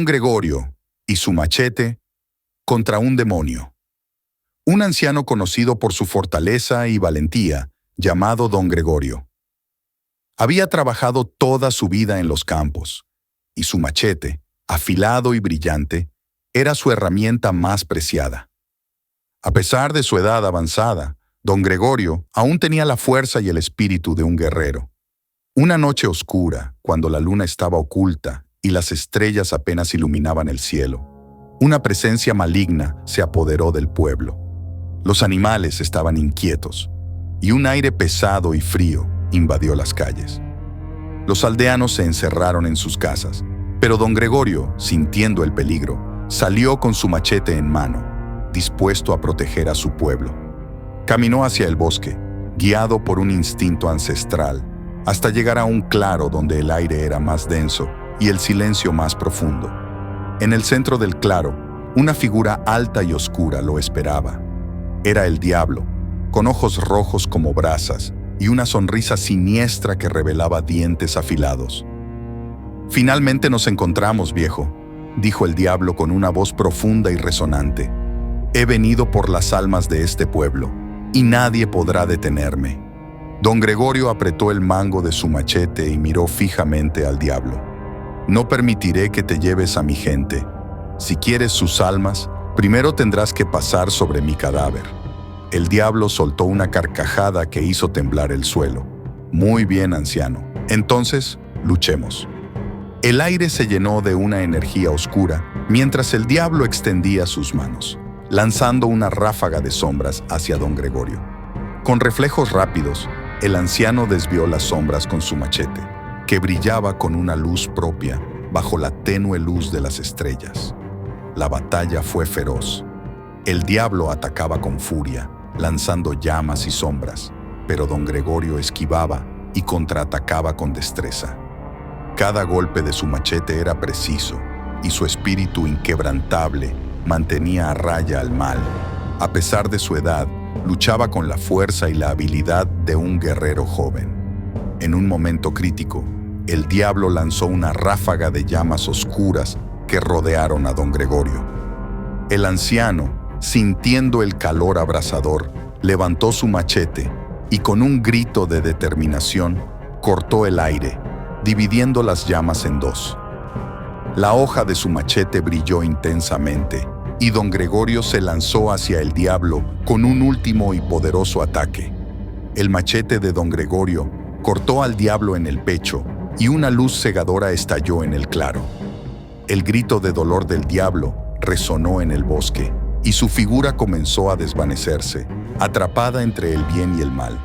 Don Gregorio y su machete contra un demonio. Un anciano conocido por su fortaleza y valentía, llamado Don Gregorio. Había trabajado toda su vida en los campos, y su machete, afilado y brillante, era su herramienta más preciada. A pesar de su edad avanzada, Don Gregorio aún tenía la fuerza y el espíritu de un guerrero. Una noche oscura, cuando la luna estaba oculta y las estrellas apenas iluminaban el cielo, una presencia maligna se apoderó del pueblo. Los animales estaban inquietos, y un aire pesado y frío invadió las calles. Los aldeanos se encerraron en sus casas, pero Don Gregorio, sintiendo el peligro, salió con su machete en mano, dispuesto a proteger a su pueblo. Caminó hacia el bosque, guiado por un instinto ancestral, hasta llegar a un claro donde el aire era más denso y el silencio más profundo. En el centro del claro, una figura alta y oscura lo esperaba. Era el diablo, con ojos rojos como brasas y una sonrisa siniestra que revelaba dientes afilados. «Finalmente nos encontramos, viejo», dijo el diablo con una voz profunda y resonante. «He venido por las almas de este pueblo, y nadie podrá detenerme». Don Gregorio apretó el mango de su machete y miró fijamente al diablo. «No permitiré que te lleves a mi gente. Si quieres sus almas, primero tendrás que pasar sobre mi cadáver». El diablo soltó una carcajada que hizo temblar el suelo. «Muy bien, anciano. Entonces, luchemos». El aire se llenó de una energía oscura mientras el diablo extendía sus manos, lanzando una ráfaga de sombras hacia Don Gregorio. Con reflejos rápidos, el anciano desvió las sombras con su machete, que brillaba con una luz propia bajo la tenue luz de las estrellas. La batalla fue feroz. El diablo atacaba con furia, lanzando llamas y sombras, pero Don Gregorio esquivaba y contraatacaba con destreza. Cada golpe de su machete era preciso, y su espíritu inquebrantable mantenía a raya al mal. A pesar de su edad, luchaba con la fuerza y la habilidad de un guerrero joven. En un momento crítico, el diablo lanzó una ráfaga de llamas oscuras que rodearon a Don Gregorio. El anciano, sintiendo el calor abrasador, levantó su machete y con un grito de determinación cortó el aire, dividiendo las llamas en dos. La hoja de su machete brilló intensamente y Don Gregorio se lanzó hacia el diablo con un último y poderoso ataque. El machete de Don Gregorio cortó al diablo en el pecho y una luz cegadora estalló en el claro. El grito de dolor del diablo resonó en el bosque y su figura comenzó a desvanecerse, atrapada entre el bien y el mal.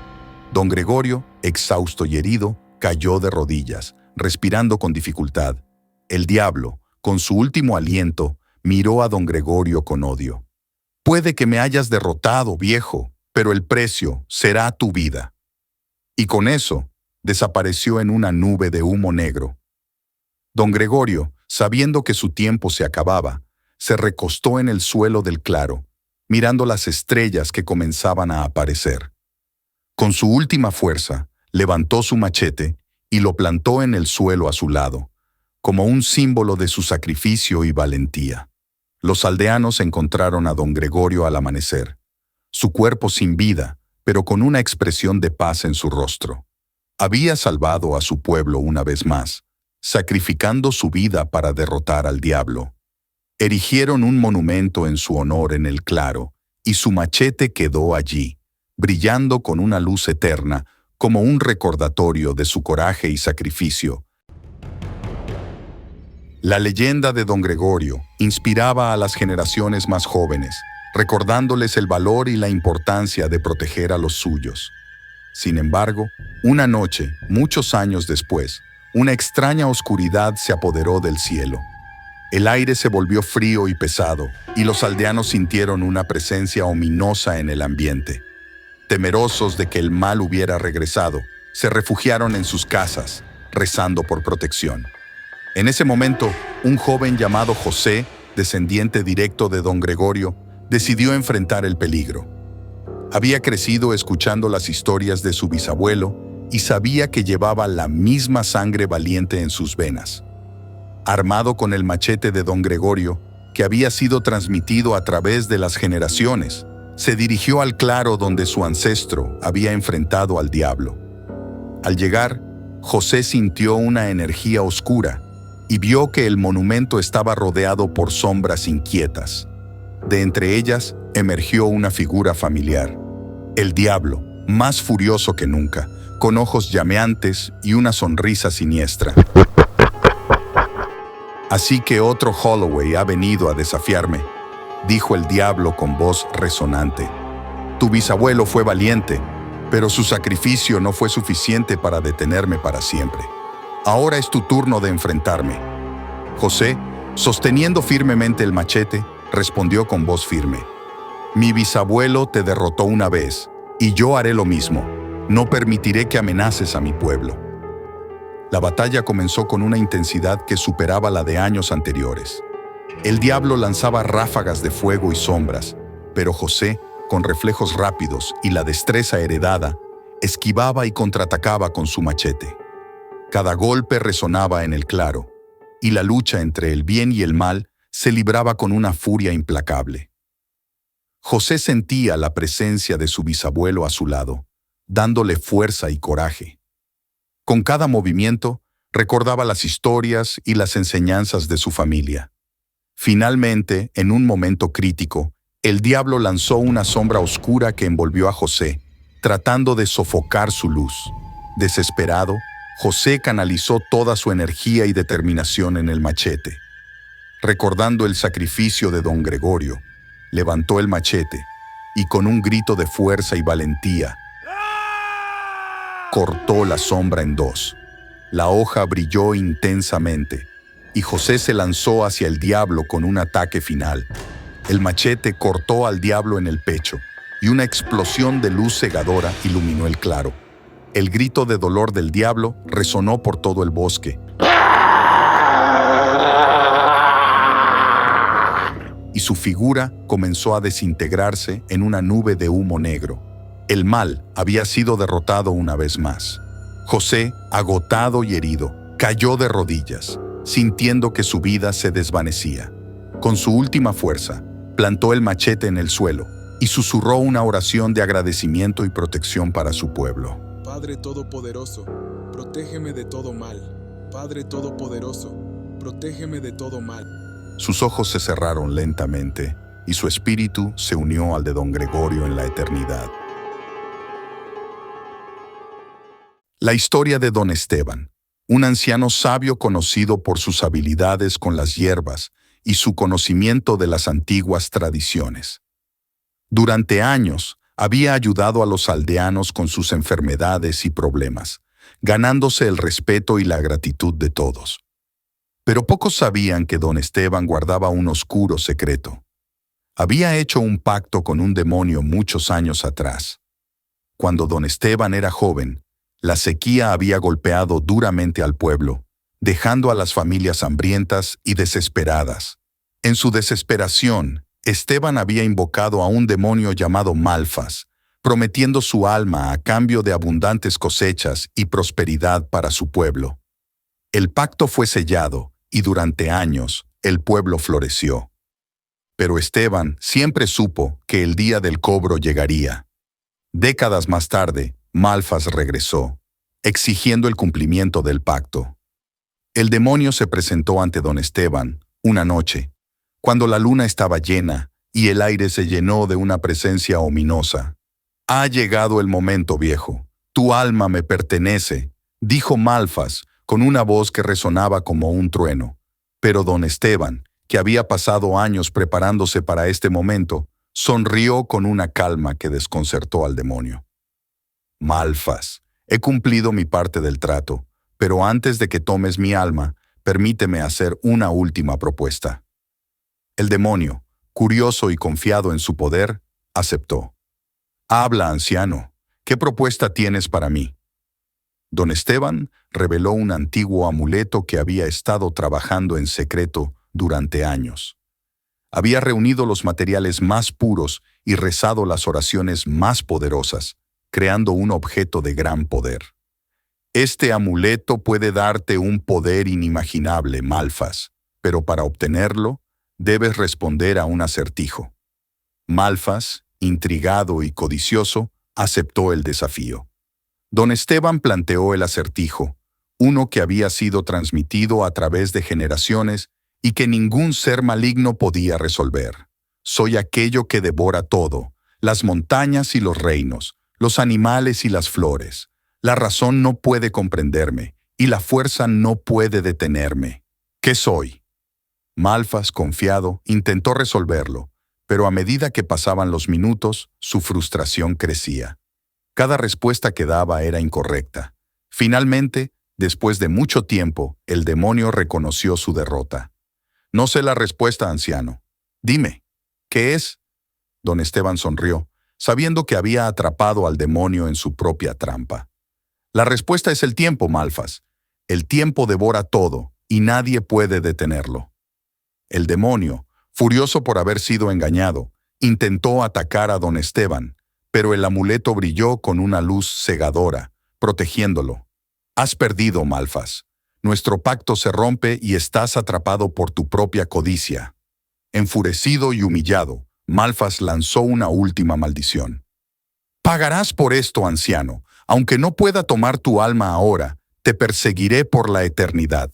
Don Gregorio, exhausto y herido, cayó de rodillas, respirando con dificultad. El diablo, con su último aliento, miró a Don Gregorio con odio. «Puede que me hayas derrotado, viejo, pero el precio será tu vida». Y con eso, desapareció en una nube de humo negro. Don Gregorio, sabiendo que su tiempo se acababa, se recostó en el suelo del claro, mirando las estrellas que comenzaban a aparecer. Con su última fuerza, levantó su machete y lo plantó en el suelo a su lado, como un símbolo de su sacrificio y valentía. Los aldeanos encontraron a Don Gregorio al amanecer, su cuerpo sin vida, pero con una expresión de paz en su rostro. Había salvado a su pueblo una vez más, sacrificando su vida para derrotar al diablo. Erigieron un monumento en su honor en el claro, y su machete quedó allí, brillando con una luz eterna, como un recordatorio de su coraje y sacrificio. La leyenda de Don Gregorio inspiraba a las generaciones más jóvenes, recordándoles el valor y la importancia de proteger a los suyos. Sin embargo, una noche, muchos años después, una extraña oscuridad se apoderó del cielo. El aire se volvió frío y pesado, y los aldeanos sintieron una presencia ominosa en el ambiente. Temerosos de que el mal hubiera regresado, se refugiaron en sus casas, rezando por protección. En ese momento, un joven llamado José, descendiente directo de Don Gregorio, decidió enfrentar el peligro. Había crecido escuchando las historias de su bisabuelo y sabía que llevaba la misma sangre valiente en sus venas. armado con el machete de don Gregorio, que había sido transmitido a través de las generaciones, se dirigió al claro donde su ancestro había enfrentado al diablo. Al llegar, José sintió una energía oscura y vio que el monumento estaba rodeado por sombras inquietas. De entre ellas emergió una figura familiar, el diablo, más furioso que nunca, con ojos llameantes y una sonrisa siniestra. «Así que otro Holloway ha venido a desafiarme», dijo el diablo con voz resonante. «Tu bisabuelo fue valiente, pero su sacrificio no fue suficiente para detenerme para siempre. Ahora es tu turno de enfrentarme». José, sosteniendo firmemente el machete, respondió con voz firme: «Mi bisabuelo te derrotó una vez, y yo haré lo mismo. No permitiré que amenaces a mi pueblo». La batalla comenzó con una intensidad que superaba la de años anteriores. El diablo lanzaba ráfagas de fuego y sombras, pero José, con reflejos rápidos y la destreza heredada, esquivaba y contraatacaba con su machete. Cada golpe resonaba en el claro, y la lucha entre el bien y el mal se libraba con una furia implacable. José sentía la presencia de su bisabuelo a su lado, dándole fuerza y coraje. Con cada movimiento, recordaba las historias y las enseñanzas de su familia. Finalmente, en un momento crítico, el diablo lanzó una sombra oscura que envolvió a José, tratando de sofocar su luz. Desesperado, José canalizó toda su energía y determinación en el machete. Recordando el sacrificio de don Gregorio, levantó el machete y con un grito de fuerza y valentía, cortó la sombra en dos. La hoja brilló intensamente y José se lanzó hacia el diablo con un ataque final. El machete cortó al diablo en el pecho y una explosión de luz cegadora iluminó el claro. El grito de dolor del diablo resonó por todo el bosque y su figura comenzó a desintegrarse en una nube de humo negro. El mal había sido derrotado una vez más. José, agotado y herido, cayó de rodillas, sintiendo que su vida se desvanecía. Con su última fuerza, plantó el machete en el suelo y susurró una oración de agradecimiento y protección para su pueblo. Padre Todopoderoso, protégeme de todo mal. Padre Todopoderoso, protégeme de todo mal. Sus ojos se cerraron lentamente y su espíritu se unió al de don Gregorio en la eternidad. La historia de don Esteban, un anciano sabio conocido por sus habilidades con las hierbas y su conocimiento de las antiguas tradiciones. Durante años, había ayudado a los aldeanos con sus enfermedades y problemas, ganándose el respeto y la gratitud de todos. Pero pocos sabían que don Esteban guardaba un oscuro secreto. Había hecho un pacto con un demonio muchos años atrás. Cuando don Esteban era joven, la sequía había golpeado duramente al pueblo, dejando a las familias hambrientas y desesperadas. En su desesperación, Esteban había invocado a un demonio llamado Malfas, prometiendo su alma a cambio de abundantes cosechas y prosperidad para su pueblo. El pacto fue sellado y durante años el pueblo floreció. Pero Esteban siempre supo que el día del cobro llegaría. Décadas más tarde, Malfas regresó, exigiendo el cumplimiento del pacto. El demonio se presentó ante don Esteban una noche, cuando la luna estaba llena y el aire se llenó de una presencia ominosa. «Ha llegado el momento, viejo. Tu alma me pertenece», dijo Malfas con una voz que resonaba como un trueno. Pero don Esteban, que había pasado años preparándose para este momento, sonrió con una calma que desconcertó al demonio. «Malfas, he cumplido mi parte del trato, pero antes de que tomes mi alma, permíteme hacer una última propuesta». El demonio, curioso y confiado en su poder, aceptó. «Habla, anciano. ¿Qué propuesta tienes para mí?» Don Esteban reveló un antiguo amuleto que había estado trabajando en secreto durante años. Había reunido los materiales más puros y rezado las oraciones más poderosas, creando un objeto de gran poder. Este amuleto puede darte un poder inimaginable, Malphas, pero para obtenerlo, debes responder a un acertijo. Malphas, intrigado y codicioso, aceptó el desafío. Don Esteban planteó el acertijo, uno que había sido transmitido a través de generaciones y que ningún ser maligno podía resolver. Soy aquello que devora todo, las montañas y los reinos, los animales y las flores. La razón no puede comprenderme, y la fuerza no puede detenerme. ¿Qué soy? Malphas, confiado, intentó resolverlo, pero a medida que pasaban los minutos, su frustración crecía. Cada respuesta que daba era incorrecta. Finalmente, después de mucho tiempo, el demonio reconoció su derrota. No sé la respuesta, anciano. Dime, ¿qué es? Don Esteban sonrió, sabiendo que había atrapado al demonio en su propia trampa. La respuesta es el tiempo, Malphas. El tiempo devora todo, y nadie puede detenerlo. El demonio, furioso por haber sido engañado, intentó atacar a don Esteban, pero el amuleto brilló con una luz cegadora, protegiéndolo. Has perdido, Malphas. Nuestro pacto se rompe y estás atrapado por tu propia codicia. Enfurecido y humillado, Malphas lanzó una última maldición. Pagarás por esto, anciano. Aunque no pueda tomar tu alma ahora, te perseguiré por la eternidad.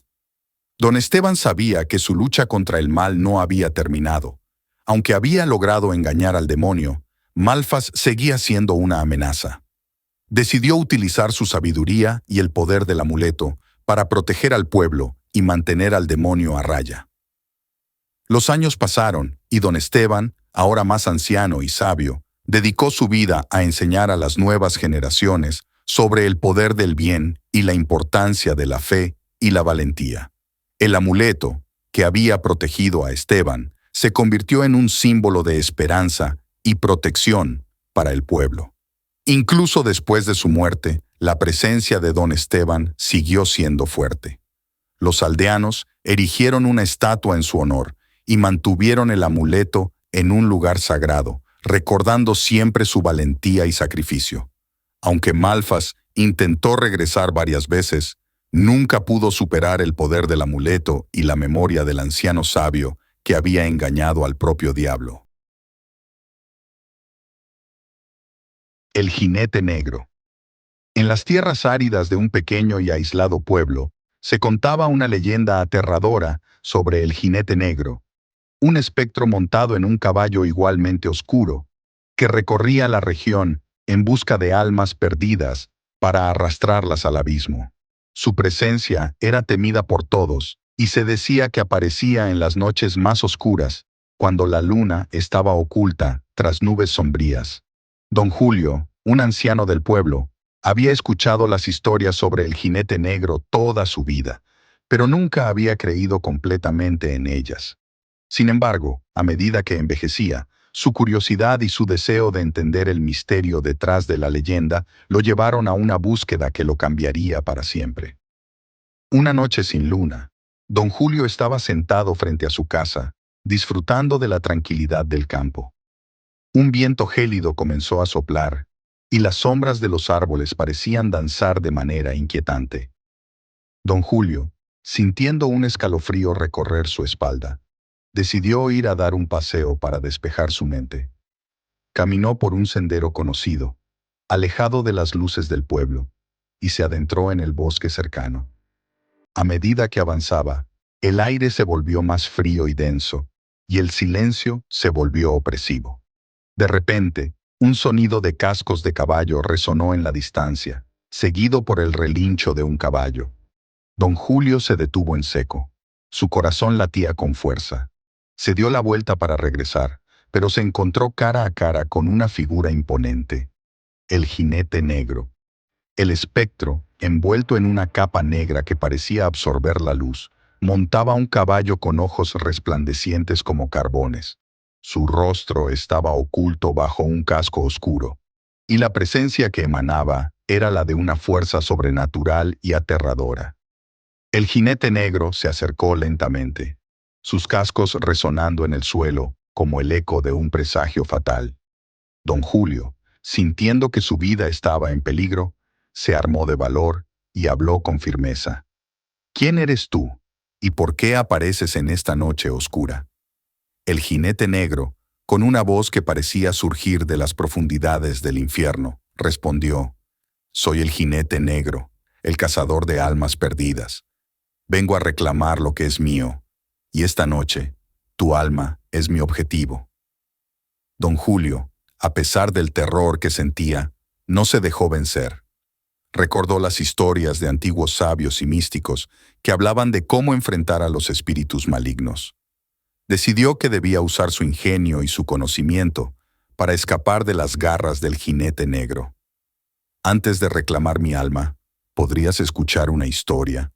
Don Esteban sabía que su lucha contra el mal no había terminado. Aunque había logrado engañar al demonio, Malphas seguía siendo una amenaza. Decidió utilizar su sabiduría y el poder del amuleto para proteger al pueblo y mantener al demonio a raya. Los años pasaron y don Esteban, ahora más anciano y sabio, dedicó su vida a enseñar a las nuevas generaciones sobre el poder del bien y la importancia de la fe y la valentía. El amuleto, que había protegido a Esteban, se convirtió en un símbolo de esperanza y protección para el pueblo. Incluso después de su muerte, la presencia de don Esteban siguió siendo fuerte. Los aldeanos erigieron una estatua en su honor y mantuvieron el amuleto en un lugar sagrado, recordando siempre su valentía y sacrificio. Aunque Malphas intentó regresar varias veces, nunca pudo superar el poder del amuleto y la memoria del anciano sabio que había engañado al propio diablo. El jinete negro. En las tierras áridas de un pequeño y aislado pueblo, se contaba una leyenda aterradora sobre el jinete negro, un espectro montado en un caballo igualmente oscuro, que recorría la región en busca de almas perdidas para arrastrarlas al abismo. Su presencia era temida por todos, y se decía que aparecía en las noches más oscuras, cuando la luna estaba oculta tras nubes sombrías. Don Julio, un anciano del pueblo, había escuchado las historias sobre el jinete negro toda su vida, pero nunca había creído completamente en ellas. Sin embargo, a medida que envejecía, su curiosidad y su deseo de entender el misterio detrás de la leyenda lo llevaron a una búsqueda que lo cambiaría para siempre. Una noche sin luna, don Julio estaba sentado frente a su casa, disfrutando de la tranquilidad del campo. Un viento gélido comenzó a soplar, y las sombras de los árboles parecían danzar de manera inquietante. Don Julio, sintiendo un escalofrío recorrer su espalda, decidió ir a dar un paseo para despejar su mente. Caminó por un sendero conocido, alejado de las luces del pueblo, y se adentró en el bosque cercano. A medida que avanzaba, el aire se volvió más frío y denso, y el silencio se volvió opresivo. De repente, un sonido de cascos de caballo resonó en la distancia, seguido por el relincho de un caballo. Don Julio se detuvo en seco. Su corazón latía con fuerza. Se dio la vuelta para regresar, pero se encontró cara a cara con una figura imponente. El jinete negro. El espectro, envuelto en una capa negra que parecía absorber la luz, montaba un caballo con ojos resplandecientes como carbones. Su rostro estaba oculto bajo un casco oscuro, y la presencia que emanaba era la de una fuerza sobrenatural y aterradora. El jinete negro se acercó lentamente, sus cascos resonando en el suelo como el eco de un presagio fatal. Don Julio, sintiendo que su vida estaba en peligro, se armó de valor y habló con firmeza. ¿Quién eres tú? ¿Y por qué apareces en esta noche oscura? El jinete negro, con una voz que parecía surgir de las profundidades del infierno, respondió: Soy el jinete negro, el cazador de almas perdidas. Vengo a reclamar lo que es mío, y esta noche, tu alma es mi objetivo. Don Julio, a pesar del terror que sentía, no se dejó vencer. Recordó las historias de antiguos sabios y místicos que hablaban de cómo enfrentar a los espíritus malignos. Decidió que debía usar su ingenio y su conocimiento para escapar de las garras del jinete negro. Antes de reclamar mi alma, ¿podrías escuchar una historia?,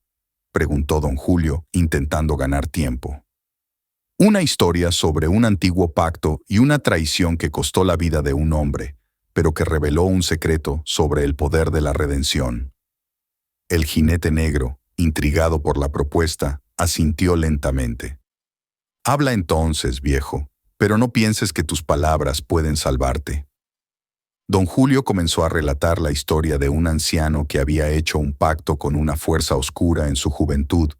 preguntó don Julio, intentando ganar tiempo. Una historia sobre un antiguo pacto y una traición que costó la vida de un hombre, pero que reveló un secreto sobre el poder de la redención. El jinete negro, intrigado por la propuesta, asintió lentamente. Habla entonces, viejo, pero no pienses que tus palabras pueden salvarte. Don Julio comenzó a relatar la historia de un anciano que había hecho un pacto con una fuerza oscura en su juventud,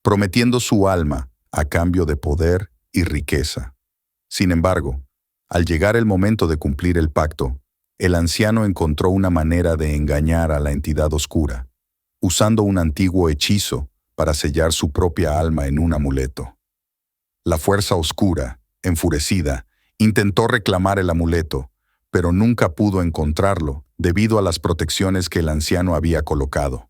prometiendo su alma a cambio de poder y riqueza. Sin embargo, al llegar el momento de cumplir el pacto, el anciano encontró una manera de engañar a la entidad oscura, usando un antiguo hechizo para sellar su propia alma en un amuleto. La fuerza oscura, enfurecida, intentó reclamar el amuleto, pero nunca pudo encontrarlo debido a las protecciones que el anciano había colocado.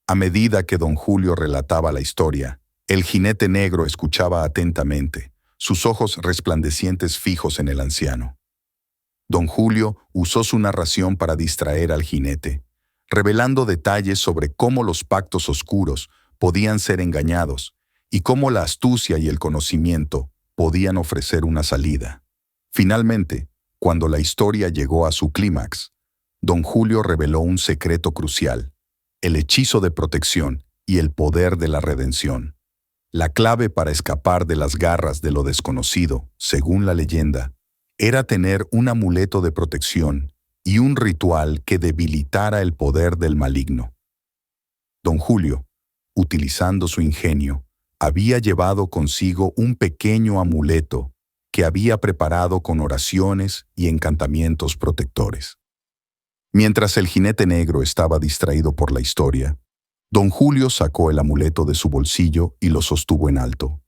A medida que don Julio relataba la historia, el jinete negro escuchaba atentamente, sus ojos resplandecientes fijos en el anciano. Don Julio usó su narración para distraer al jinete, revelando detalles sobre cómo los pactos oscuros podían ser engañados y cómo la astucia y el conocimiento podían ofrecer una salida. Finalmente, cuando la historia llegó a su clímax, don Julio reveló un secreto crucial: el hechizo de protección y el poder de la redención. La clave para escapar de las garras de lo desconocido, según la leyenda, era tener un amuleto de protección y un ritual que debilitara el poder del maligno. Don Julio, utilizando su ingenio, había llevado consigo un pequeño amuleto que había preparado con oraciones y encantamientos protectores. Mientras el jinete negro estaba distraído por la historia, don Julio sacó el amuleto de su bolsillo y lo sostuvo en alto.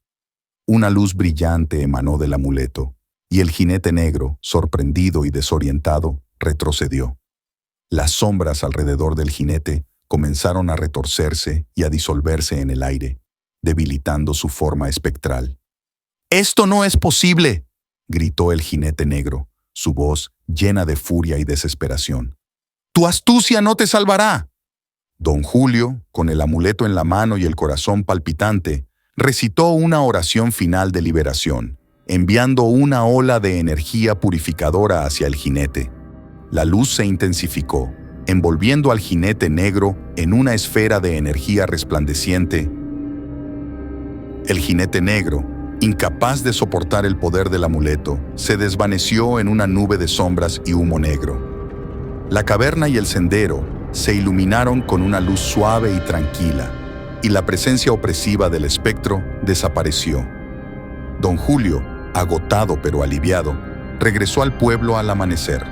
Una luz brillante emanó del amuleto, y el jinete negro, sorprendido y desorientado, retrocedió. Las sombras alrededor del jinete comenzaron a retorcerse y a disolverse en el aire, debilitando su forma espectral. «¡Esto no es posible!», gritó el jinete negro, su voz llena de furia y desesperación. «¡Tu astucia no te salvará!». Don Julio, con el amuleto en la mano y el corazón palpitante, recitó una oración final de liberación, enviando una ola de energía purificadora hacia el jinete. La luz se intensificó, envolviendo al jinete negro en una esfera de energía resplandeciente. El jinete negro, incapaz de soportar el poder del amuleto, se desvaneció en una nube de sombras y humo negro. La caverna y el sendero se iluminaron con una luz suave y tranquila, y la presencia opresiva del espectro desapareció. Don Julio, agotado pero aliviado, regresó al pueblo al amanecer.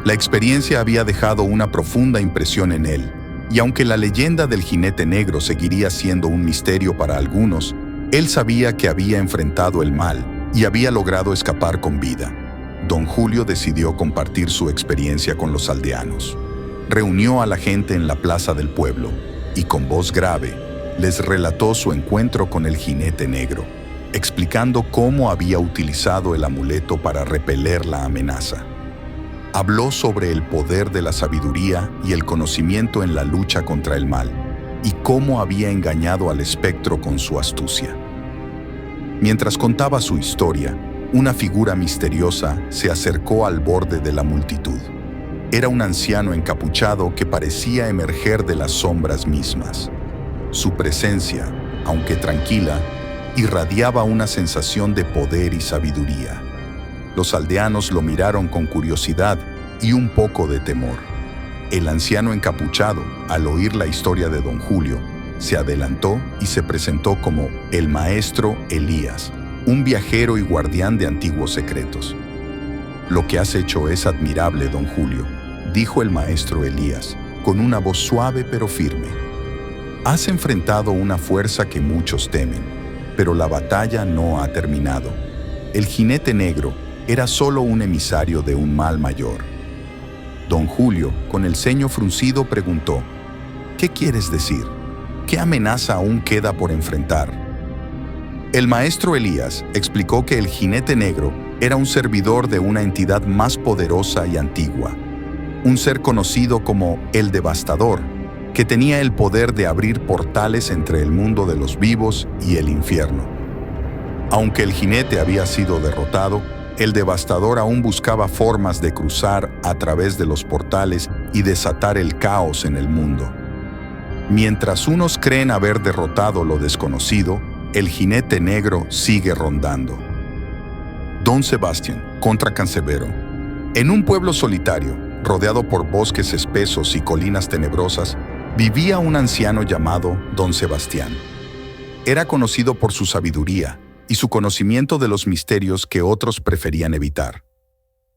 La experiencia había dejado una profunda impresión en él, y aunque la leyenda del jinete negro seguiría siendo un misterio para algunos, él sabía que había enfrentado el mal y había logrado escapar con vida. Don Julio decidió compartir su experiencia con los aldeanos. Reunió a la gente en la plaza del pueblo y con voz grave les relató su encuentro con el jinete negro, explicando cómo había utilizado el amuleto para repeler la amenaza. Habló sobre el poder de la sabiduría y el conocimiento en la lucha contra el mal, y cómo había engañado al espectro con su astucia. Mientras contaba su historia, una figura misteriosa se acercó al borde de la multitud. Era un anciano encapuchado que parecía emerger de las sombras mismas. Su presencia, aunque tranquila, irradiaba una sensación de poder y sabiduría. Los aldeanos lo miraron con curiosidad y un poco de temor. El anciano encapuchado, al oír la historia de don Julio, se adelantó y se presentó como el maestro Elías, un viajero y guardián de antiguos secretos. «Lo que has hecho es admirable, don Julio», dijo el maestro Elías, con una voz suave pero firme. «Has enfrentado una fuerza que muchos temen, pero la batalla no ha terminado. El jinete negro era solo un emisario de un mal mayor». Don Julio, con el ceño fruncido, preguntó: «¿Qué quieres decir? ¿Qué amenaza aún queda por enfrentar?». El maestro Elías explicó que el jinete negro era un servidor de una entidad más poderosa y antigua, un ser conocido como el Devastador, que tenía el poder de abrir portales entre el mundo de los vivos y el infierno. Aunque el jinete había sido derrotado, el Devastador aún buscaba formas de cruzar a través de los portales y desatar el caos en el mundo. Mientras unos creen haber derrotado lo desconocido, el jinete negro sigue rondando. Don Sebastián contra Cancerbero. En un pueblo solitario, rodeado por bosques espesos y colinas tenebrosas, vivía un anciano llamado Don Sebastián. Era conocido por su sabiduría y su conocimiento de los misterios que otros preferían evitar.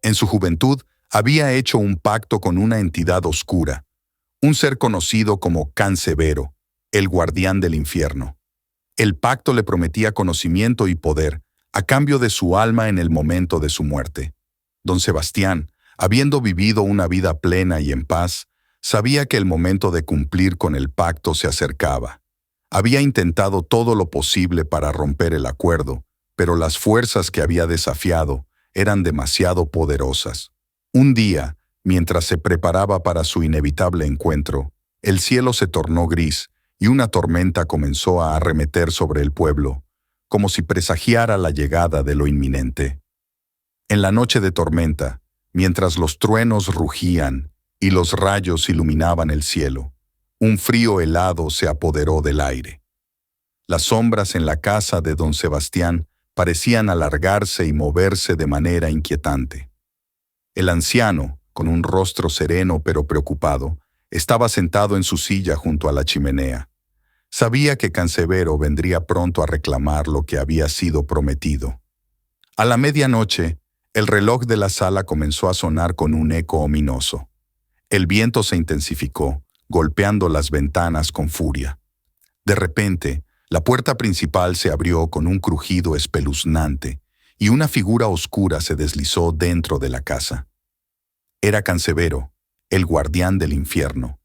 En su juventud, había hecho un pacto con una entidad oscura, un ser conocido como Cancerbero, el guardián del infierno. El pacto le prometía conocimiento y poder a cambio de su alma en el momento de su muerte. Don Sebastián, habiendo vivido una vida plena y en paz, sabía que el momento de cumplir con el pacto se acercaba. Había intentado todo lo posible para romper el acuerdo, pero las fuerzas que había desafiado eran demasiado poderosas. Un día, mientras se preparaba para su inevitable encuentro, el cielo se tornó gris y una tormenta comenzó a arremeter sobre el pueblo, como si presagiara la llegada de lo inminente. En la noche de tormenta, mientras los truenos rugían y los rayos iluminaban el cielo, un frío helado se apoderó del aire. Las sombras en la casa de don Sebastián parecían alargarse y moverse de manera inquietante. El anciano, con un rostro sereno pero preocupado, estaba sentado en su silla junto a la chimenea. Sabía que Cancerbero vendría pronto a reclamar lo que había sido prometido. A la medianoche, el reloj de la sala comenzó a sonar con un eco ominoso. El viento se intensificó, golpeando las ventanas con furia. De repente, la puerta principal se abrió con un crujido espeluznante y una figura oscura se deslizó dentro de la casa. Era Cancerbero, el guardián del infierno,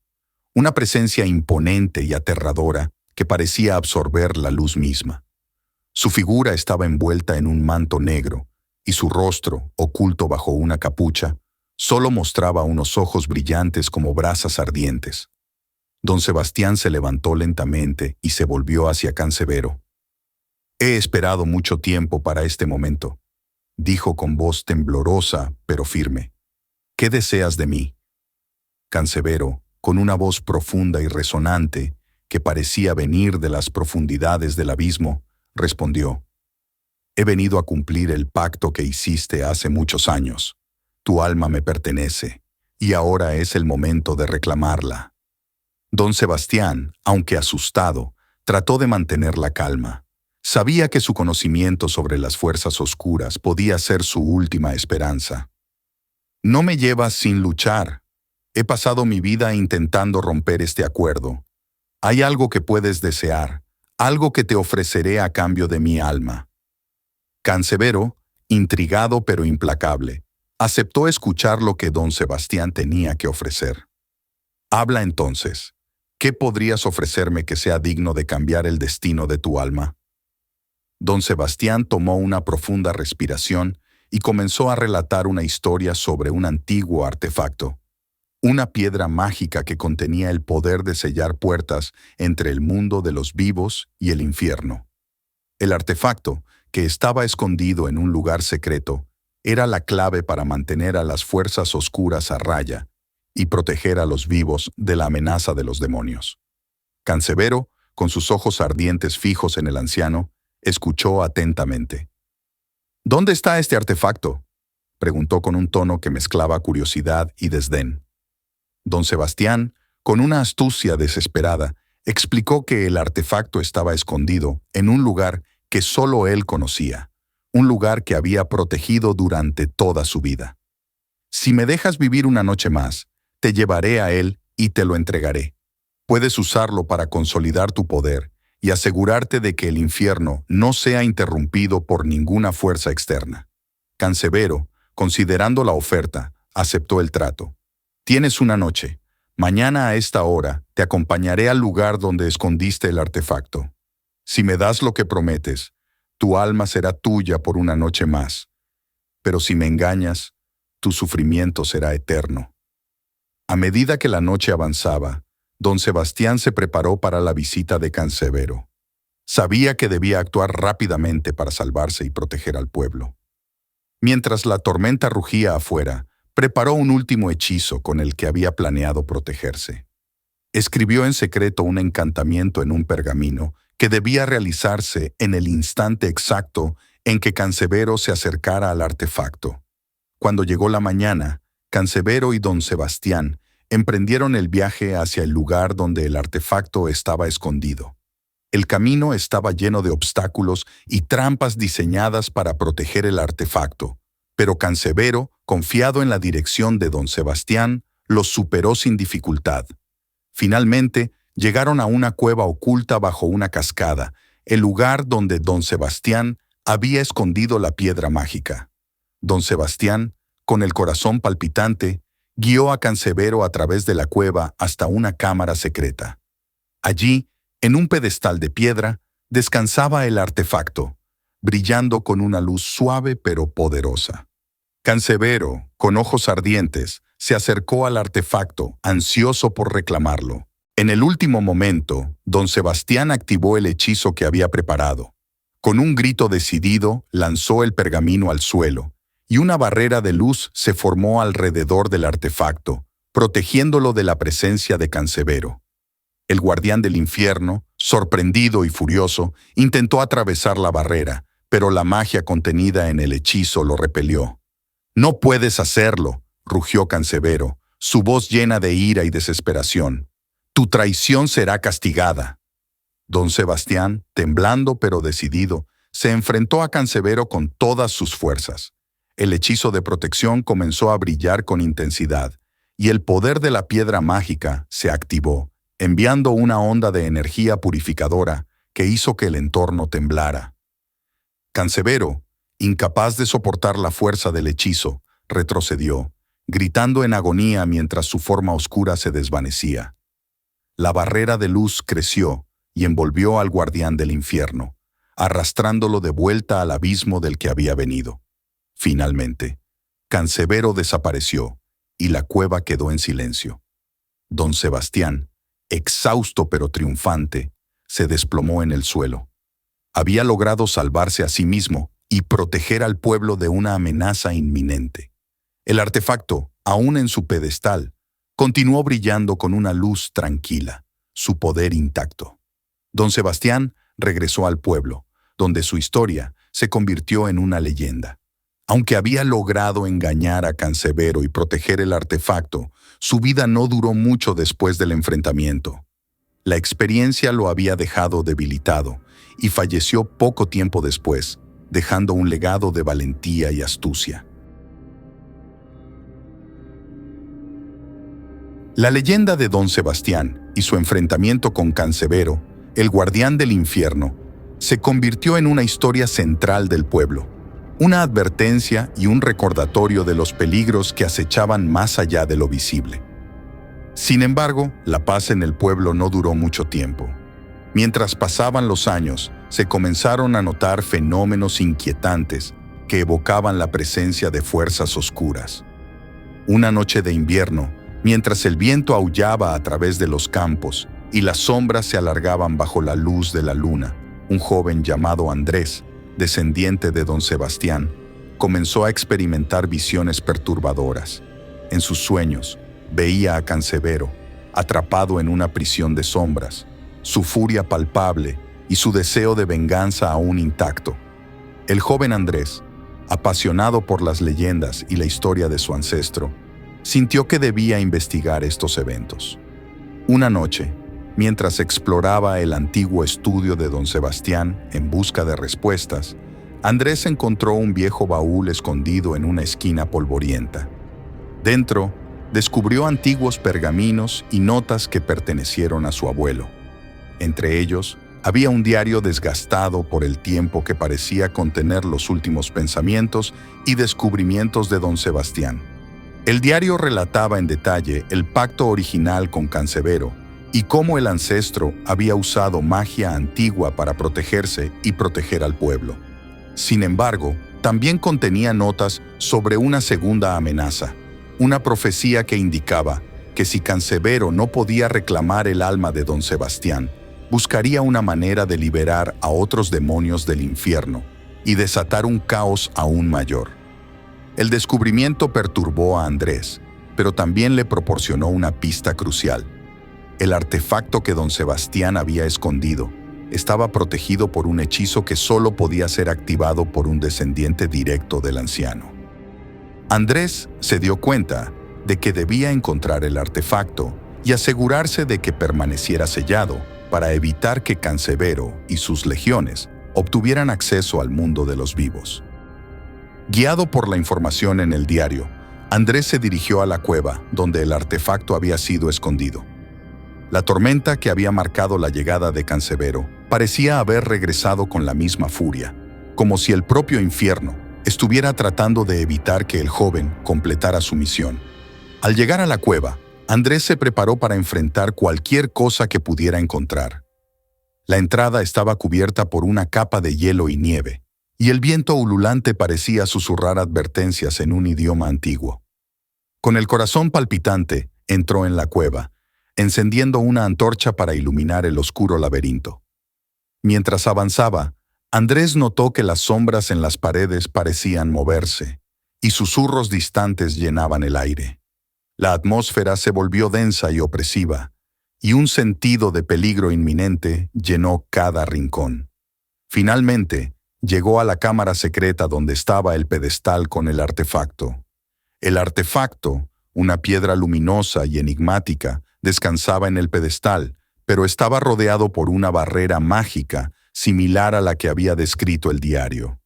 una presencia imponente y aterradora que parecía absorber la luz misma. Su figura estaba envuelta en un manto negro y su rostro, oculto bajo una capucha, solo mostraba unos ojos brillantes como brasas ardientes. Don Sebastián se levantó lentamente y se volvió hacia Cancerbero. «He esperado mucho tiempo para este momento», dijo con voz temblorosa pero firme. «¿Qué deseas de mí?». Cancerbero, con una voz profunda y resonante, que parecía venir de las profundidades del abismo, respondió: «He venido a cumplir el pacto que hiciste hace muchos años. Tu alma me pertenece, y ahora es el momento de reclamarla». Don Sebastián, aunque asustado, trató de mantener la calma. Sabía que su conocimiento sobre las fuerzas oscuras podía ser su última esperanza. «No me llevas sin luchar. He pasado mi vida intentando romper este acuerdo. Hay algo que puedes desear, algo que te ofreceré a cambio de mi alma». Cancerbero, intrigado pero implacable, aceptó escuchar lo que don Sebastián tenía que ofrecer. «Habla entonces. ¿Qué podrías ofrecerme que sea digno de cambiar el destino de tu alma?». Don Sebastián tomó una profunda respiración y comenzó a relatar una historia sobre un antiguo artefacto, una piedra mágica que contenía el poder de sellar puertas entre el mundo de los vivos y el infierno. El artefacto, que estaba escondido en un lugar secreto, era la clave para mantener a las fuerzas oscuras a raya y proteger a los vivos de la amenaza de los demonios. Cancerbero, con sus ojos ardientes fijos en el anciano, escuchó atentamente. «¿Dónde está este artefacto?», preguntó con un tono que mezclaba curiosidad y desdén. Don Sebastián, con una astucia desesperada, explicó que el artefacto estaba escondido en un lugar que solo él conocía, un lugar que había protegido durante toda su vida. Si me dejas vivir una noche más, te llevaré a él y te lo entregaré. Puedes usarlo para consolidar tu poder y asegurarte de que el infierno no sea interrumpido por ninguna fuerza externa. Cancerbero, considerando la oferta, aceptó el trato. Tienes una noche. Mañana a esta hora te acompañaré al lugar donde escondiste el artefacto. Si me das lo que prometes, tu alma será tuya por una noche más. Pero si me engañas, tu sufrimiento será eterno. A medida que la noche avanzaba, don Sebastián se preparó para la visita de Cancerbero. Sabía que debía actuar rápidamente para salvarse y proteger al pueblo. Mientras la tormenta rugía afuera, preparó un último hechizo con el que había planeado protegerse. Escribió en secreto un encantamiento en un pergamino que debía realizarse en el instante exacto en que Cancerbero se acercara al artefacto. Cuando llegó la mañana, Cancerbero y don Sebastián emprendieron el viaje hacia el lugar donde el artefacto estaba escondido. El camino estaba lleno de obstáculos y trampas diseñadas para proteger el artefacto, pero Cancerbero, confiado en la dirección de don Sebastián, los superó sin dificultad. Finalmente, llegaron a una cueva oculta bajo una cascada, el lugar donde don Sebastián había escondido la piedra mágica. Don Sebastián, con el corazón palpitante, guió a Cancerbero a través de la cueva hasta una cámara secreta. Allí, en un pedestal de piedra, descansaba el artefacto, brillando con una luz suave pero poderosa. Cancerbero, con ojos ardientes, se acercó al artefacto, ansioso por reclamarlo. En el último momento, don Sebastián activó el hechizo que había preparado. Con un grito decidido, lanzó el pergamino al suelo, y una barrera de luz se formó alrededor del artefacto, protegiéndolo de la presencia de Cancerbero. El guardián del infierno, sorprendido y furioso, intentó atravesar la barrera, pero la magia contenida en el hechizo lo repelió. «No puedes hacerlo», rugió Cancerbero, su voz llena de ira y desesperación. «Tu traición será castigada». Don Sebastián, temblando pero decidido, se enfrentó a Cancerbero con todas sus fuerzas. El hechizo de protección comenzó a brillar con intensidad, y el poder de la piedra mágica se activó, enviando una onda de energía purificadora que hizo que el entorno temblara. Cancerbero, incapaz de soportar la fuerza del hechizo, retrocedió, gritando en agonía mientras su forma oscura se desvanecía. La barrera de luz creció y envolvió al guardián del infierno, arrastrándolo de vuelta al abismo del que había venido. Finalmente, Cancerbero desapareció y la cueva quedó en silencio. Don Sebastián, exhausto pero triunfante, se desplomó en el suelo. Había logrado salvarse a sí mismo y proteger al pueblo de una amenaza inminente. El artefacto, aún en su pedestal, continuó brillando con una luz tranquila, su poder intacto. Don Sebastián regresó al pueblo, donde su historia se convirtió en una leyenda. Aunque había logrado engañar a Cancerbero y proteger el artefacto, su vida no duró mucho después del enfrentamiento. La experiencia lo había dejado debilitado y falleció poco tiempo después, dejando un legado de valentía y astucia. La leyenda de Don Sebastián y su enfrentamiento con Cancerbero, el guardián del infierno, se convirtió en una historia central del pueblo, una advertencia y un recordatorio de los peligros que acechaban más allá de lo visible. Sin embargo, la paz en el pueblo no duró mucho tiempo. Mientras pasaban los años, se comenzaron a notar fenómenos inquietantes que evocaban la presencia de fuerzas oscuras. Una noche de invierno, mientras el viento aullaba a través de los campos y las sombras se alargaban bajo la luz de la luna, un joven llamado Andrés, descendiente de don Sebastián, comenzó a experimentar visiones perturbadoras. En sus sueños, veía a Cancerbero, atrapado en una prisión de sombras, su furia palpable y su deseo de venganza aún intacto. El joven Andrés, apasionado por las leyendas y la historia de su ancestro, sintió que debía investigar estos eventos. Una noche, mientras exploraba el antiguo estudio de don Sebastián en busca de respuestas, Andrés encontró un viejo baúl escondido en una esquina polvorienta. Dentro, descubrió antiguos pergaminos y notas que pertenecieron a su abuelo. Entre ellos, había un diario desgastado por el tiempo que parecía contener los últimos pensamientos y descubrimientos de don Sebastián. El diario relataba en detalle el pacto original con Cancerbero y cómo el ancestro había usado magia antigua para protegerse y proteger al pueblo. Sin embargo, también contenía notas sobre una segunda amenaza, una profecía que indicaba que si Cancerbero no podía reclamar el alma de don Sebastián, buscaría una manera de liberar a otros demonios del infierno y desatar un caos aún mayor. El descubrimiento perturbó a Andrés, pero también le proporcionó una pista crucial. El artefacto que don Sebastián había escondido estaba protegido por un hechizo que solo podía ser activado por un descendiente directo del anciano. Andrés se dio cuenta de que debía encontrar el artefacto y asegurarse de que permaneciera sellado para evitar que Cancerbero y sus legiones obtuvieran acceso al mundo de los vivos. Guiado por la información en el diario, Andrés se dirigió a la cueva donde el artefacto había sido escondido. La tormenta que había marcado la llegada de Cancerbero parecía haber regresado con la misma furia, como si el propio infierno estuviera tratando de evitar que el joven completara su misión. Al llegar a la cueva, Andrés se preparó para enfrentar cualquier cosa que pudiera encontrar. La entrada estaba cubierta por una capa de hielo y nieve, y el viento ululante parecía susurrar advertencias en un idioma antiguo. Con el corazón palpitante, entró en la cueva, encendiendo una antorcha para iluminar el oscuro laberinto. Mientras avanzaba, Andrés notó que las sombras en las paredes parecían moverse, y susurros distantes llenaban el aire. La atmósfera se volvió densa y opresiva, y un sentido de peligro inminente llenó cada rincón. Finalmente, llegó a la cámara secreta donde estaba el pedestal con el artefacto. El artefacto, una piedra luminosa y enigmática, descansaba en el pedestal, pero estaba rodeado por una barrera mágica similar a la que había descrito el diario.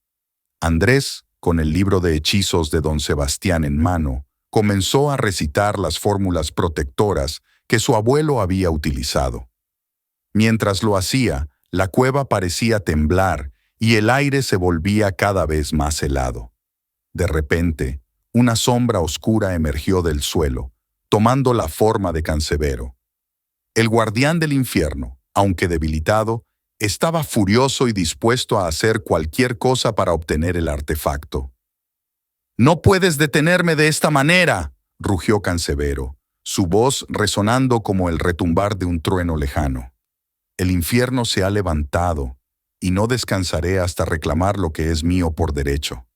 Andrés, con el libro de hechizos de don Sebastián en mano, comenzó a recitar las fórmulas protectoras que su abuelo había utilizado. Mientras lo hacía, la cueva parecía temblar y el aire se volvía cada vez más helado. De repente, una sombra oscura emergió del suelo, tomando la forma de Cancerbero. El guardián del infierno, aunque debilitado, estaba furioso y dispuesto a hacer cualquier cosa para obtener el artefacto. «¡No puedes detenerme de esta manera!», rugió Cancerbero, su voz resonando como el retumbar de un trueno lejano. «El infierno se ha levantado, y no descansaré hasta reclamar lo que es mío por derecho».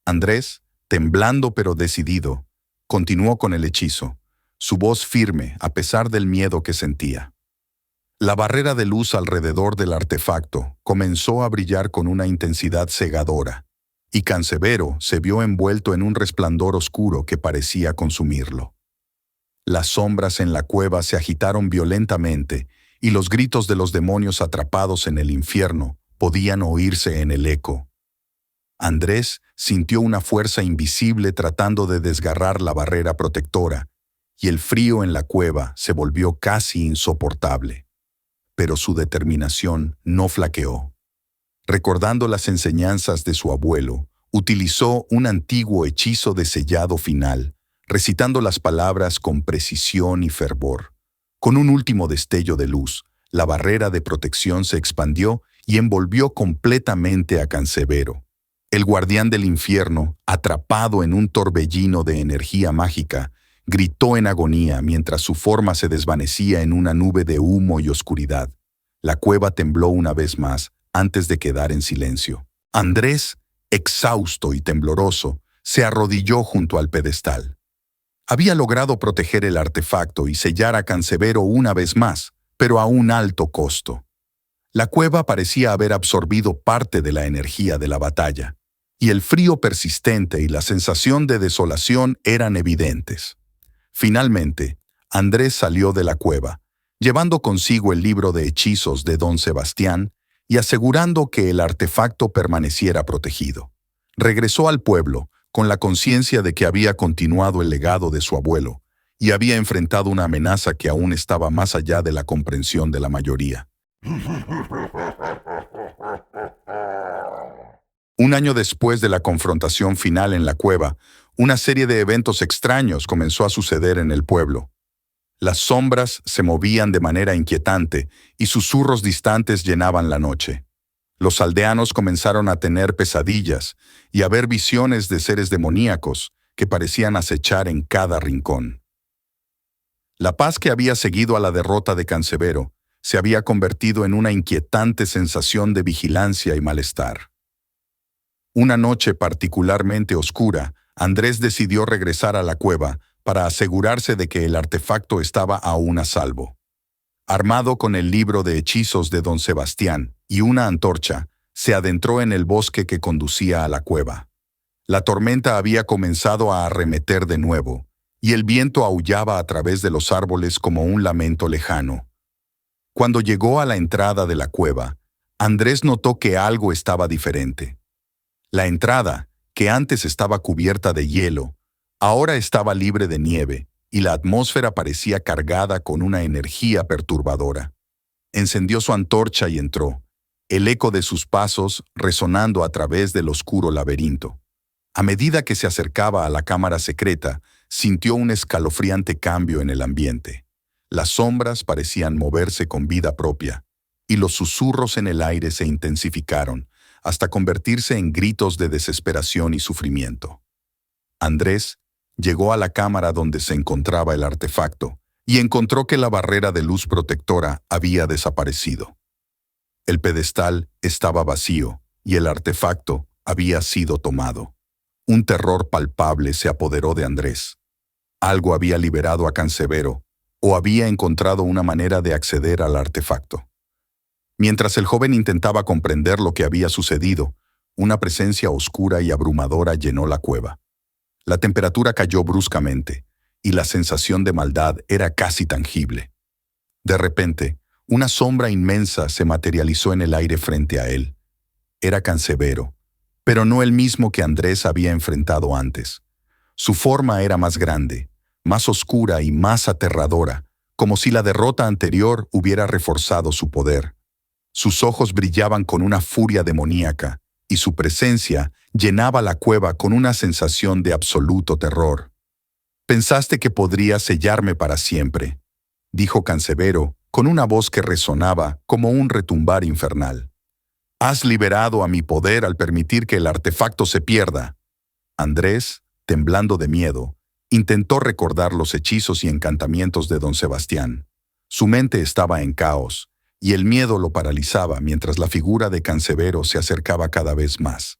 Andrés, temblando pero decidido, continuó con el hechizo, su voz firme a pesar del miedo que sentía. La barrera de luz alrededor del artefacto comenzó a brillar con una intensidad cegadora, y Cancerbero se vio envuelto en un resplandor oscuro que parecía consumirlo. Las sombras en la cueva se agitaron violentamente y los gritos de los demonios atrapados en el infierno podían oírse en el eco. Andrés sintió una fuerza invisible tratando de desgarrar la barrera protectora, y el frío en la cueva se volvió casi insoportable. Pero su determinación no flaqueó. Recordando las enseñanzas de su abuelo, utilizó un antiguo hechizo de sellado final, recitando las palabras con precisión y fervor. Con un último destello de luz, la barrera de protección se expandió y envolvió completamente a Cancerbero. El guardián del infierno, atrapado en un torbellino de energía mágica, gritó en agonía mientras su forma se desvanecía en una nube de humo y oscuridad. La cueva tembló una vez más, antes de quedar en silencio. Andrés, exhausto y tembloroso, se arrodilló junto al pedestal. Había logrado proteger el artefacto y sellar a Cancerbero una vez más, pero a un alto costo. La cueva parecía haber absorbido parte de la energía de la batalla, y el frío persistente y la sensación de desolación eran evidentes. Finalmente, Andrés salió de la cueva, llevando consigo el libro de hechizos de don Sebastián y asegurando que el artefacto permaneciera protegido. Regresó al pueblo con la conciencia de que había continuado el legado de su abuelo y había enfrentado una amenaza que aún estaba más allá de la comprensión de la mayoría. Un año después de la confrontación final en la cueva, una serie de eventos extraños comenzó a suceder en el pueblo. Las sombras se movían de manera inquietante y susurros distantes llenaban la noche. Los aldeanos comenzaron a tener pesadillas y a ver visiones de seres demoníacos que parecían acechar en cada rincón. La paz que había seguido a la derrota de Cancerbero se había convertido en una inquietante sensación de vigilancia y malestar. Una noche particularmente oscura, Andrés decidió regresar a la cueva para asegurarse de que el artefacto estaba aún a salvo. Armado con el libro de hechizos de don Sebastián y una antorcha, se adentró en el bosque que conducía a la cueva. La tormenta había comenzado a arremeter de nuevo, y el viento aullaba a través de los árboles como un lamento lejano. Cuando llegó a la entrada de la cueva, Andrés notó que algo estaba diferente. La entrada, que antes estaba cubierta de hielo, ahora estaba libre de nieve, y la atmósfera parecía cargada con una energía perturbadora. Encendió su antorcha y entró, el eco de sus pasos resonando a través del oscuro laberinto. A medida que se acercaba a la cámara secreta, sintió un escalofriante cambio en el ambiente. Las sombras parecían moverse con vida propia, y los susurros en el aire se intensificaron, hasta convertirse en gritos de desesperación y sufrimiento. Andrés llegó a la cámara donde se encontraba el artefacto y encontró que la barrera de luz protectora había desaparecido. El pedestal estaba vacío y el artefacto había sido tomado. Un terror palpable se apoderó de Andrés. Algo había liberado a Cancerbero o había encontrado una manera de acceder al artefacto. Mientras el joven intentaba comprender lo que había sucedido, una presencia oscura y abrumadora llenó la cueva. La temperatura cayó bruscamente, y la sensación de maldad era casi tangible. De repente, una sombra inmensa se materializó en el aire frente a él. Era Cancerbero, pero no el mismo que Andrés había enfrentado antes. Su forma era más grande, más oscura y más aterradora, como si la derrota anterior hubiera reforzado su poder. Sus ojos brillaban con una furia demoníaca, y su presencia llenaba la cueva con una sensación de absoluto terror. «Pensaste que podrías sellarme para siempre», dijo Cancerbero, con una voz que resonaba como un retumbar infernal. «Has liberado a mi poder al permitir que el artefacto se pierda». Andrés, temblando de miedo, intentó recordar los hechizos y encantamientos de don Sebastián. Su mente estaba en caos, y el miedo lo paralizaba mientras la figura de Cancerbero se acercaba cada vez más.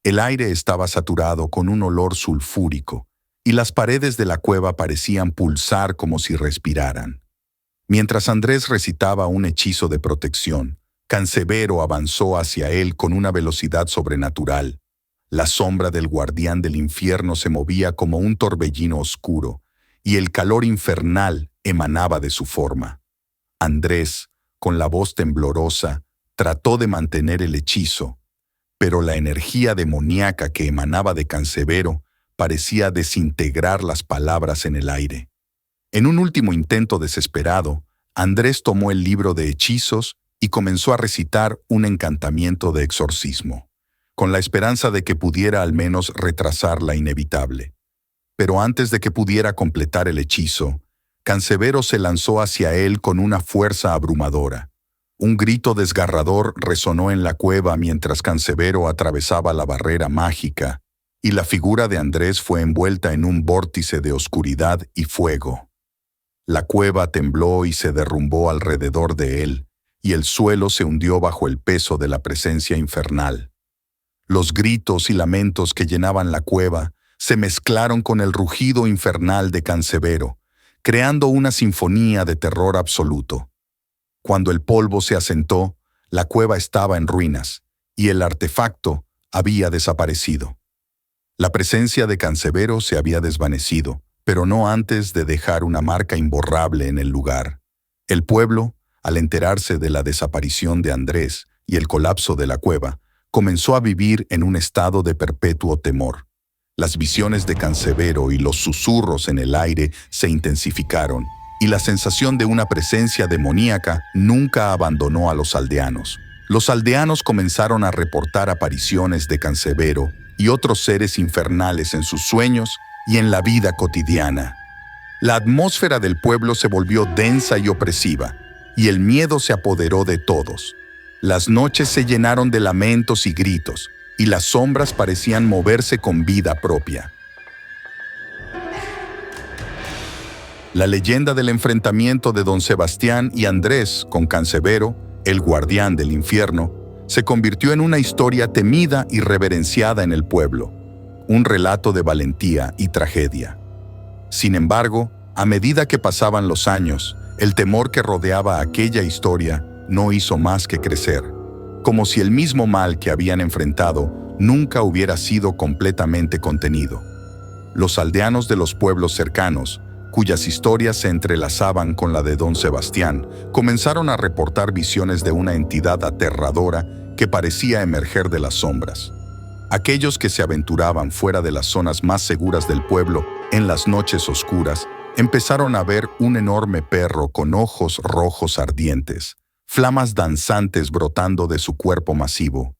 El aire estaba saturado con un olor sulfúrico, y las paredes de la cueva parecían pulsar como si respiraran. Mientras Andrés recitaba un hechizo de protección, Cancerbero avanzó hacia él con una velocidad sobrenatural. La sombra del guardián del infierno se movía como un torbellino oscuro, y el calor infernal emanaba de su forma. Andrés, con la voz temblorosa, trató de mantener el hechizo, pero la energía demoníaca que emanaba de Cancerbero parecía desintegrar las palabras en el aire. En un último intento desesperado, Andrés tomó el libro de hechizos y comenzó a recitar un encantamiento de exorcismo, con la esperanza de que pudiera al menos retrasar la inevitable. Pero antes de que pudiera completar el hechizo, Cancerbero se lanzó hacia él con una fuerza abrumadora. Un grito desgarrador resonó en la cueva mientras Cancerbero atravesaba la barrera mágica, y la figura de Andrés fue envuelta en un vórtice de oscuridad y fuego. La cueva tembló y se derrumbó alrededor de él, y el suelo se hundió bajo el peso de la presencia infernal. Los gritos y lamentos que llenaban la cueva se mezclaron con el rugido infernal de Cancerbero, creando una sinfonía de terror absoluto. Cuando el polvo se asentó, la cueva estaba en ruinas, y el artefacto había desaparecido. La presencia de Cancerbero se había desvanecido, pero no antes de dejar una marca imborrable en el lugar. El pueblo, al enterarse de la desaparición de Andrés y el colapso de la cueva, comenzó a vivir en un estado de perpetuo temor. Las visiones de Cancerbero y los susurros en el aire se intensificaron, y la sensación de una presencia demoníaca nunca abandonó a los aldeanos. Los aldeanos comenzaron a reportar apariciones de Cancerbero y otros seres infernales en sus sueños y en la vida cotidiana. La atmósfera del pueblo se volvió densa y opresiva, y el miedo se apoderó de todos. Las noches se llenaron de lamentos y gritos, y las sombras parecían moverse con vida propia. La leyenda del enfrentamiento de don Sebastián y Andrés con Cancerbero, el guardián del infierno, se convirtió en una historia temida y reverenciada en el pueblo, un relato de valentía y tragedia. Sin embargo, a medida que pasaban los años, el temor que rodeaba aquella historia no hizo más que crecer, como si el mismo mal que habían enfrentado nunca hubiera sido completamente contenido. Los aldeanos de los pueblos cercanos, cuyas historias se entrelazaban con la de don Sebastián, comenzaron a reportar visiones de una entidad aterradora que parecía emerger de las sombras. Aquellos que se aventuraban fuera de las zonas más seguras del pueblo en las noches oscuras empezaron a ver un enorme perro con ojos rojos ardientes, flamas danzantes brotando de su cuerpo masivo.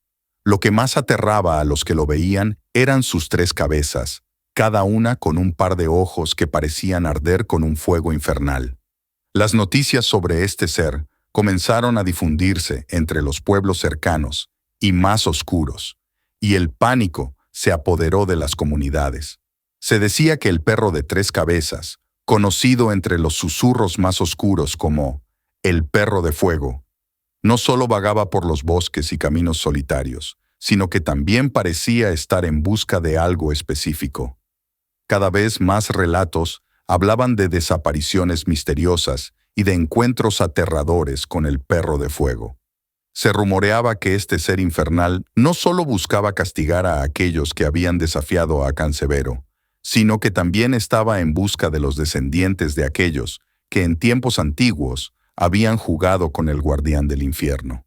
Lo que más aterraba a los que lo veían eran sus 3 cabezas, cada una con un par de ojos que parecían arder con un fuego infernal. Las noticias sobre este ser comenzaron a difundirse entre los pueblos cercanos y más oscuros, y el pánico se apoderó de las comunidades. Se decía que el perro de 3 cabezas, conocido entre los susurros más oscuros como el perro de fuego, no solo vagaba por los bosques y caminos solitarios, sino que también parecía estar en busca de algo específico. Cada vez más relatos hablaban de desapariciones misteriosas y de encuentros aterradores con el perro de fuego. Se rumoreaba que este ser infernal no solo buscaba castigar a aquellos que habían desafiado a Cancerbero, sino que también estaba en busca de los descendientes de aquellos que en tiempos antiguos habían jugado con el guardián del infierno.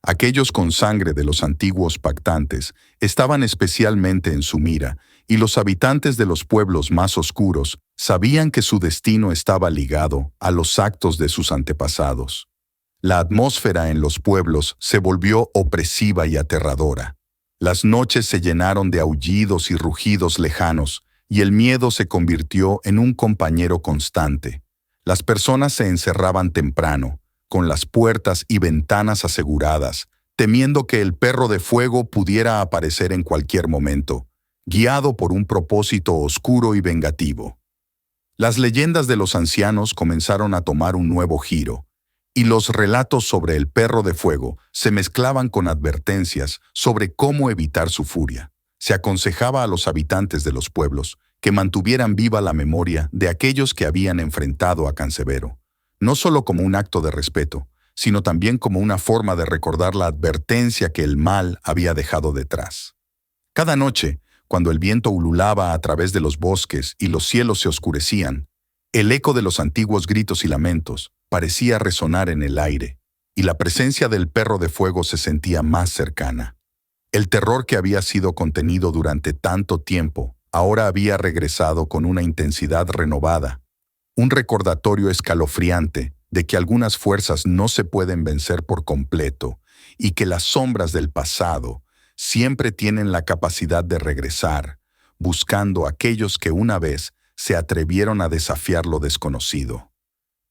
Aquellos con sangre de los antiguos pactantes estaban especialmente en su mira, y los habitantes de los pueblos más oscuros sabían que su destino estaba ligado a los actos de sus antepasados. La atmósfera en los pueblos se volvió opresiva y aterradora. Las noches se llenaron de aullidos y rugidos lejanos, y el miedo se convirtió en un compañero constante. Las personas se encerraban temprano, con las puertas y ventanas aseguradas, temiendo que el perro de fuego pudiera aparecer en cualquier momento, guiado por un propósito oscuro y vengativo. Las leyendas de los ancianos comenzaron a tomar un nuevo giro, y los relatos sobre el perro de fuego se mezclaban con advertencias sobre cómo evitar su furia. Se aconsejaba a los habitantes de los pueblos que mantuvieran viva la memoria de aquellos que habían enfrentado a Cancerbero, no solo como un acto de respeto, sino también como una forma de recordar la advertencia que el mal había dejado detrás. Cada noche, cuando el viento ululaba a través de los bosques y los cielos se oscurecían, el eco de los antiguos gritos y lamentos parecía resonar en el aire, y la presencia del perro de fuego se sentía más cercana. El terror que había sido contenido durante tanto tiempo ahora había regresado con una intensidad renovada, un recordatorio escalofriante de que algunas fuerzas no se pueden vencer por completo y que las sombras del pasado siempre tienen la capacidad de regresar, buscando a aquellos que una vez se atrevieron a desafiar lo desconocido.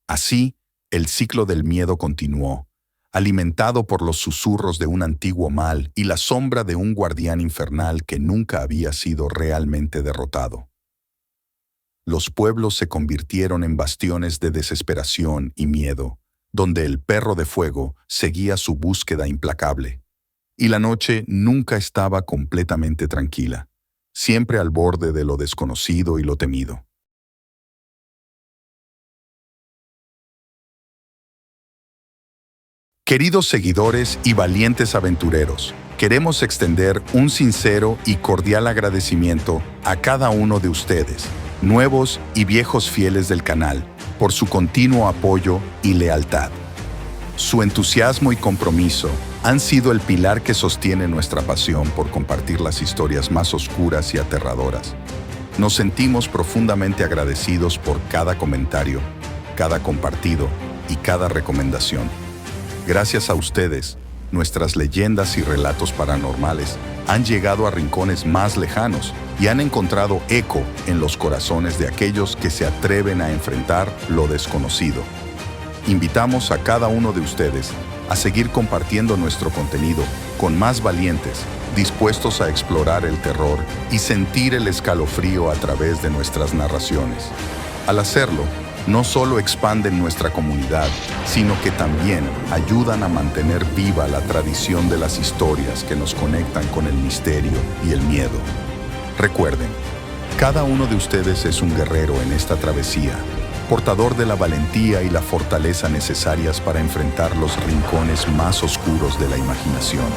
Así, el ciclo del miedo continuó, alimentado por los susurros de un antiguo mal y la sombra de un guardián infernal que nunca había sido realmente derrotado. Los pueblos se convirtieron en bastiones de desesperación y miedo, donde el perro de fuego seguía su búsqueda implacable. Y la noche nunca estaba completamente tranquila, siempre al borde de lo desconocido y lo temido. Queridos seguidores y valientes aventureros, queremos extender un sincero y cordial agradecimiento a cada uno de ustedes, nuevos y viejos fieles del canal, por su continuo apoyo y lealtad. Su entusiasmo y compromiso han sido el pilar que sostiene nuestra pasión por compartir las historias más oscuras y aterradoras. Nos sentimos profundamente agradecidos por cada comentario, cada compartido y cada recomendación. Gracias a ustedes, nuestras leyendas y relatos paranormales han llegado a rincones más lejanos y han encontrado eco en los corazones de aquellos que se atreven a enfrentar lo desconocido. Invitamos a cada uno de ustedes a seguir compartiendo nuestro contenido con más valientes, dispuestos a explorar el terror y sentir el escalofrío a través de nuestras narraciones. Al hacerlo, no solo expanden nuestra comunidad, sino que también ayudan a mantener viva la tradición de las historias que nos conectan con el misterio y el miedo. Recuerden, cada uno de ustedes es un guerrero en esta travesía, portador de la valentía y la fortaleza necesarias para enfrentar los rincones más oscuros de la imaginación.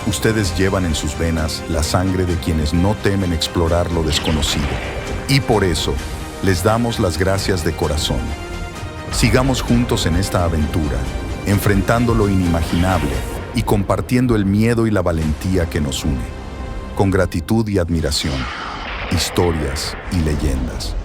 Ustedes llevan en sus venas la sangre de quienes no temen explorar lo desconocido, y por eso les damos las gracias de corazón. Sigamos juntos en esta aventura, enfrentando lo inimaginable y compartiendo el miedo y la valentía que nos une. Con gratitud y admiración, historias y leyendas.